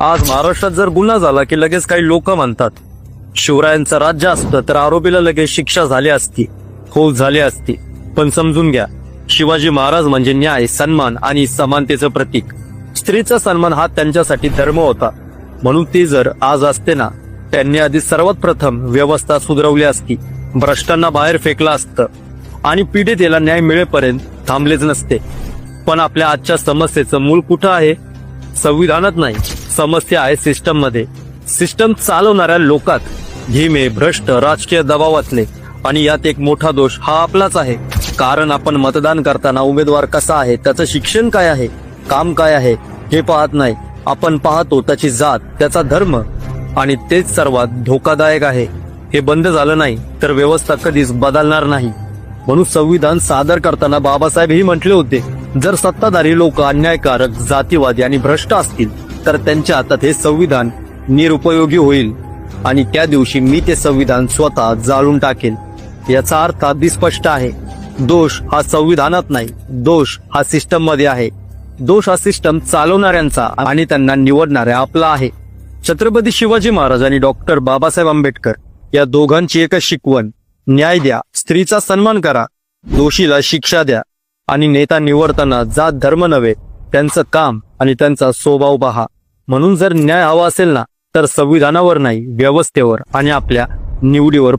आज महाराष्ट्रात जर गुन्हा झाला की लगेच काही लोक म्हणतात शिवरायांचं राज्य असतं तर आरोपीला लगेच शिक्षा झाली असती, हो झाली असती. पण समजून घ्या, शिवाजी महाराज म्हणजे न्याय, सन्मान आणि समानतेचं प्रतीक. स्त्रीचा सन्मान हा त्यांच्यासाठी धर्म होता. म्हणून ते जर आज असते ना, त्यांनी आधी सर्वात प्रथम व्यवस्था सुधारवली असती, भ्रष्टांना बाहेर फेकलं असतं आणि पीडितेला न्याय मिळेपर्यंत थांबलेच नसते. पण आपल्या आजच्या समस्येचं मूळ कुठं आहे? संविधानात नाही, समस्या आहे सिस्टम मध्ये. सिस्टम चालवणाऱ्या लोकात, धीमे, भ्रष्ट, राजकीय दबावातले. आणि यात एक मोठा दोष हा आपलाच आहे. कारण आपण मतदान करताना उमेदवार कसा आहे, त्याचं शिक्षण काय आहे, काम काय आहे हे पाहत नाही. आपण पाहतो त्याची जात, त्याचा धर्म, आणि तेच सर्वात धोकादायक आहे. हे बंद झालं नाही तर व्यवस्था कधीच बदलणार नाही. म्हणून संविधान सादर करताना बाबासाहेब हे म्हटले होते, जर सत्ताधारी लोक अन्यायकारक, जातीवादी आणि भ्रष्ट असतील तर त्यांच्या हातात हे संविधान निरुपयोगी होईल आणि त्या दिवशी मी ते संविधान स्वतः जाळून टाकेल. याचा अर्थ अगदी स्पष्ट आहे. दोष हा संविधानात नाही, दोष हा सिस्टम मध्ये आहे. दोष हा सिस्टम चालवणाऱ्यांचा आणि त्यांना निवडणाऱ्या आपला आहे. छत्रपती शिवाजी महाराज आणि डॉक्टर बाबासाहेब आंबेडकर या दोघांची एकच शिकवण, न्याय द्या, स्त्रीचा सन्मान करा, दोषीला शिक्षा द्या आणि नेता निवडताना जात धर्म नव्हे, त्यांचं काम आणि त्यांचा स्वभाव पहा. म्हणून जर न्याय हवा असेल ना, तर संविधानावर नाही, व्यवस्थेवर आणि आपल्या निवडीवर